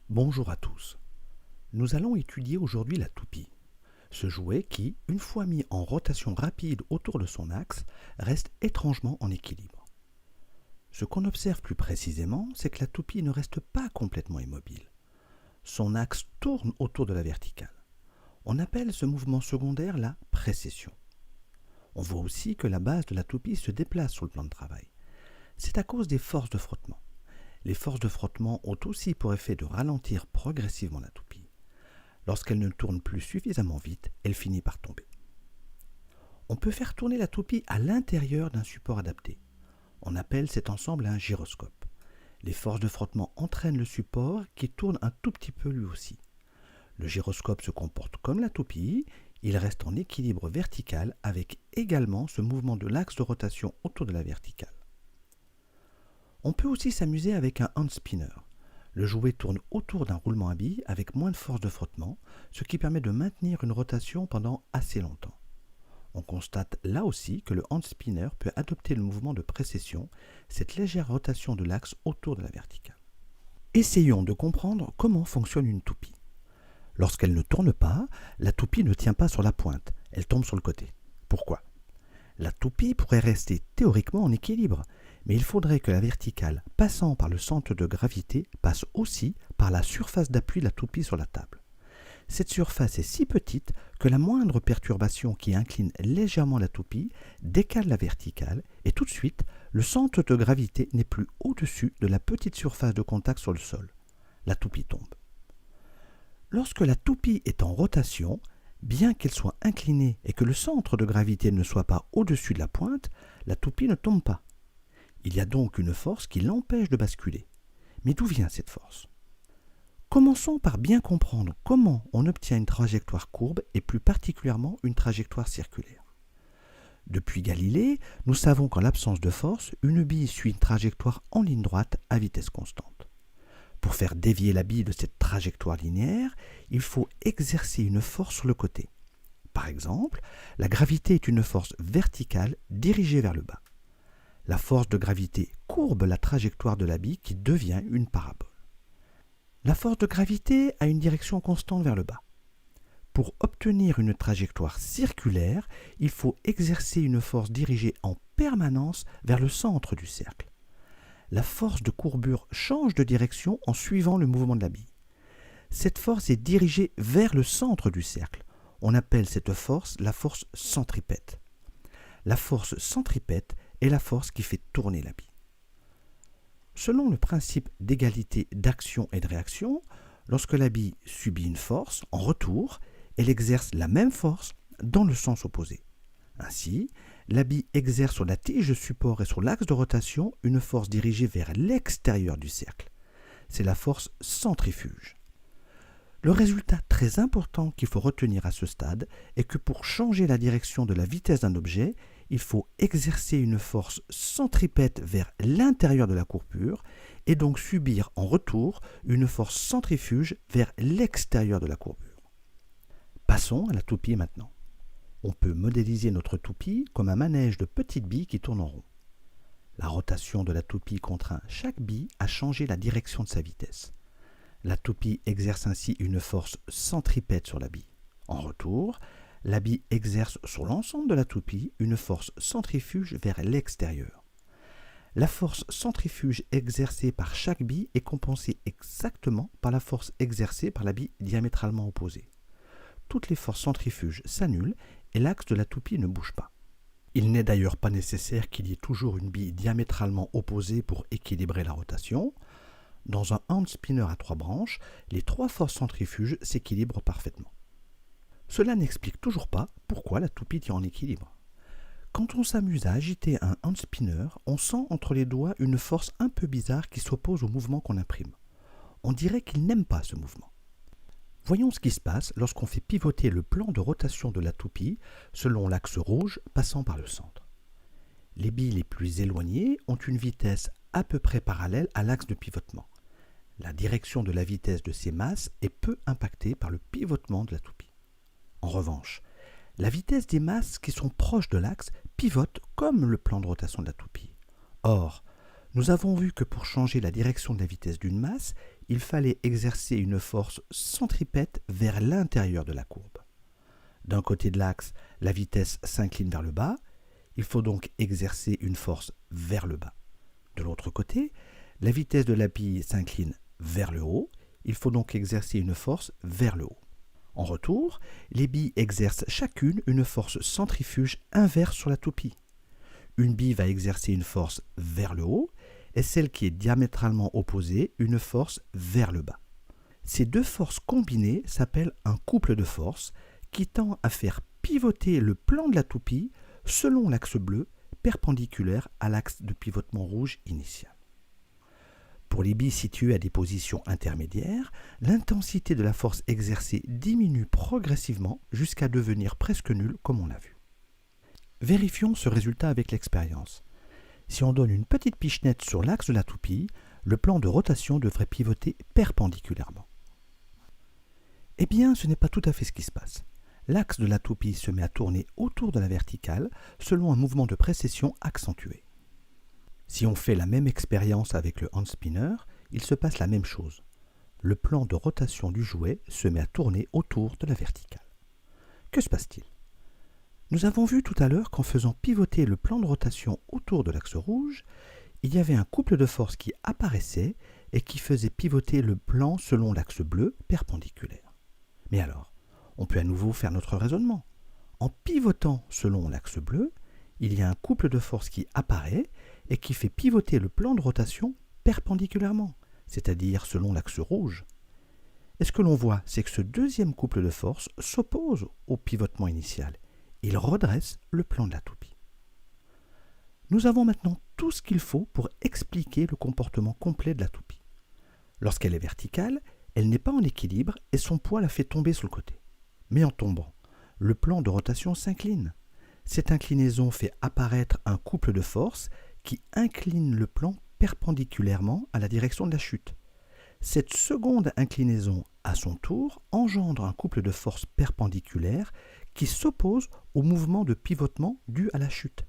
Bonjour à tous. Nous allons étudier aujourd'hui la toupie. Ce jouet qui, une fois mis en rotation rapide autour de son axe, reste étrangement en équilibre. Ce qu'on observe plus précisément, c'est que la toupie ne reste pas complètement immobile. Son axe tourne autour de la verticale. On appelle ce mouvement secondaire la précession. On voit aussi que la base de la toupie se déplace sur le plan de travail. C'est à cause des forces de frottement. Les forces de frottement ont aussi pour effet de ralentir progressivement la toupie. Lorsqu'elle ne tourne plus suffisamment vite, elle finit par tomber. On peut faire tourner la toupie à l'intérieur d'un support adapté. On appelle cet ensemble un gyroscope. Les forces de frottement entraînent le support qui tourne un tout petit peu lui aussi. Le gyroscope se comporte comme la toupie, il reste en équilibre vertical avec également ce mouvement de l'axe de rotation autour de la verticale. On peut aussi s'amuser avec un hand spinner. Le jouet tourne autour d'un roulement à billes avec moins de force de frottement, ce qui permet de maintenir une rotation pendant assez longtemps. On constate là aussi que le hand spinner peut adopter le mouvement de précession, cette légère rotation de l'axe autour de la verticale. Essayons de comprendre comment fonctionne une toupie. Lorsqu'elle ne tourne pas, la toupie ne tient pas sur la pointe, elle tombe sur le côté. Pourquoi ? La toupie pourrait rester théoriquement en équilibre, mais il faudrait que la verticale, passant par le centre de gravité, passe aussi par la surface d'appui de la toupie sur la table. Cette surface est si petite que la moindre perturbation qui incline légèrement la toupie décale la verticale et tout de suite, le centre de gravité n'est plus au-dessus de la petite surface de contact sur le sol. La toupie tombe. Lorsque la toupie est en rotation, bien qu'elle soit inclinée et que le centre de gravité ne soit pas au-dessus de la pointe, la toupie ne tombe pas. Il y a donc une force qui l'empêche de basculer. Mais d'où vient cette force ? Commençons par bien comprendre comment on obtient une trajectoire courbe et plus particulièrement une trajectoire circulaire. Depuis Galilée, nous savons qu'en l'absence de force, une bille suit une trajectoire en ligne droite à vitesse constante. Pour faire dévier la bille de cette trajectoire linéaire, il faut exercer une force sur le côté. Par exemple, la gravité est une force verticale dirigée vers le bas. La force de gravité courbe la trajectoire de la bille qui devient une parabole. La force de gravité a une direction constante vers le bas. Pour obtenir une trajectoire circulaire, il faut exercer une force dirigée en permanence vers le centre du cercle. La force de courbure change de direction en suivant le mouvement de la bille. Cette force est dirigée vers le centre du cercle. On appelle cette force la force centripète. La force centripète est la force qui fait tourner la bille. Selon le principe d'égalité d'action et de réaction, lorsque la bille subit une force, en retour, elle exerce la même force dans le sens opposé. Ainsi, la bille exerce sur la tige de support et sur l'axe de rotation une force dirigée vers l'extérieur du cercle. C'est la force centrifuge. Le résultat très important qu'il faut retenir à ce stade est que pour changer la direction de la vitesse d'un objet, il faut exercer une force centripète vers l'intérieur de la courbure et donc subir en retour une force centrifuge vers l'extérieur de la courbure. Passons à la toupie maintenant. On peut modéliser notre toupie comme un manège de petites billes qui tournent en rond. La rotation de la toupie contraint chaque bille à changer la direction de sa vitesse. La toupie exerce ainsi une force centripète sur la bille. En retour, la bille exerce sur l'ensemble de la toupie une force centrifuge vers l'extérieur. La force centrifuge exercée par chaque bille est compensée exactement par la force exercée par la bille diamétralement opposée. Toutes les forces centrifuges s'annulent et l'axe de la toupie ne bouge pas. Il n'est d'ailleurs pas nécessaire qu'il y ait toujours une bille diamétralement opposée pour équilibrer la rotation. Dans un hand spinner à 3 branches, les 3 forces centrifuges s'équilibrent parfaitement. Cela n'explique toujours pas pourquoi la toupie tient en équilibre. Quand on s'amuse à agiter un hand spinner, on sent entre les doigts une force un peu bizarre qui s'oppose au mouvement qu'on imprime. On dirait qu'il n'aime pas ce mouvement. Voyons ce qui se passe lorsqu'on fait pivoter le plan de rotation de la toupie selon l'axe rouge passant par le centre. Les billes les plus éloignées ont une vitesse à peu près parallèle à l'axe de pivotement. La direction de la vitesse de ces masses est peu impactée par le pivotement de la toupie. En revanche, la vitesse des masses qui sont proches de l'axe pivote comme le plan de rotation de la toupie. Or, nous avons vu que pour changer la direction de la vitesse d'une masse, il fallait exercer une force centripète vers l'intérieur de la courbe. D'un côté de l'axe, la vitesse s'incline vers le bas, il faut donc exercer une force vers le bas. De l'autre côté, la vitesse de la bille s'incline vers le haut, il faut donc exercer une force vers le haut. En retour, les billes exercent chacune une force centrifuge inverse sur la toupie. Une bille va exercer une force vers le haut et celle qui est diamétralement opposée une force vers le bas. Ces deux forces combinées s'appellent un couple de forces qui tend à faire pivoter le plan de la toupie selon l'axe bleu perpendiculaire à l'axe de pivotement rouge initial. Pour les billes situées à des positions intermédiaires, l'intensité de la force exercée diminue progressivement jusqu'à devenir presque nulle comme on l'a vu. Vérifions ce résultat avec l'expérience. Si on donne une petite pichenette sur l'axe de la toupie, le plan de rotation devrait pivoter perpendiculairement. Eh bien, ce n'est pas tout à fait ce qui se passe. L'axe de la toupie se met à tourner autour de la verticale selon un mouvement de précession accentué. Si on fait la même expérience avec le hand spinner, il se passe la même chose. Le plan de rotation du jouet se met à tourner autour de la verticale. Que se passe-t-il ? Nous avons vu tout à l'heure qu'en faisant pivoter le plan de rotation autour de l'axe rouge, il y avait un couple de forces qui apparaissait et qui faisait pivoter le plan selon l'axe bleu perpendiculaire. Mais alors, on peut à nouveau faire notre raisonnement. En pivotant selon l'axe bleu, il y a un couple de forces qui apparaît et qui fait pivoter le plan de rotation perpendiculairement, c'est-à-dire selon l'axe rouge. Et ce que l'on voit, c'est que ce deuxième couple de forces s'oppose au pivotement initial. Il redresse le plan de la toupie. Nous avons maintenant tout ce qu'il faut pour expliquer le comportement complet de la toupie. Lorsqu'elle est verticale, elle n'est pas en équilibre et son poids la fait tomber sur le côté. Mais en tombant, le plan de rotation s'incline. Cette inclinaison fait apparaître un couple de forces qui incline le plan perpendiculairement à la direction de la chute. Cette seconde inclinaison, à son tour, engendre un couple de forces perpendiculaires qui s'oppose au mouvement de pivotement dû à la chute.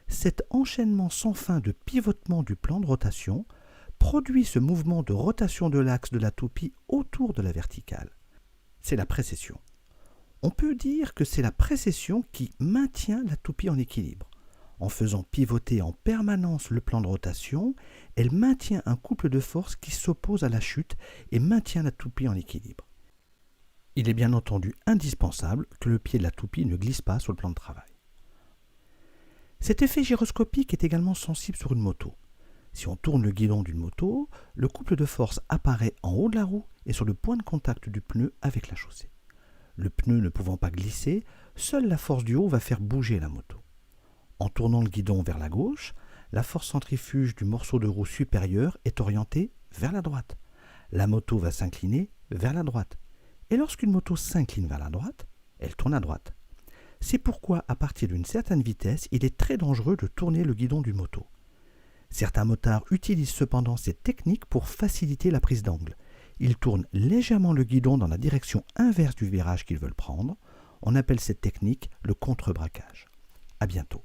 Cet enchaînement sans fin de pivotement du plan de rotation produit ce mouvement de rotation de l'axe de la toupie autour de la verticale. C'est la précession. On peut dire que c'est la précession qui maintient la toupie en équilibre. En faisant pivoter en permanence le plan de rotation, elle maintient un couple de forces qui s'oppose à la chute et maintient la toupie en équilibre. Il est bien entendu indispensable que le pied de la toupie ne glisse pas sur le plan de travail. Cet effet gyroscopique est également sensible sur une moto. Si on tourne le guidon d'une moto, le couple de force apparaît en haut de la roue et sur le point de contact du pneu avec la chaussée. Le pneu ne pouvant pas glisser, seule la force du haut va faire bouger la moto. En tournant le guidon vers la gauche, la force centrifuge du morceau de roue supérieur est orientée vers la droite. La moto va s'incliner vers la droite. Et lorsqu'une moto s'incline vers la droite, elle tourne à droite. C'est pourquoi, à partir d'une certaine vitesse, il est très dangereux de tourner le guidon d'une moto. Certains motards utilisent cependant cette technique pour faciliter la prise d'angle. Ils tournent légèrement le guidon dans la direction inverse du virage qu'ils veulent prendre. On appelle cette technique le contre-braquage. À bientôt.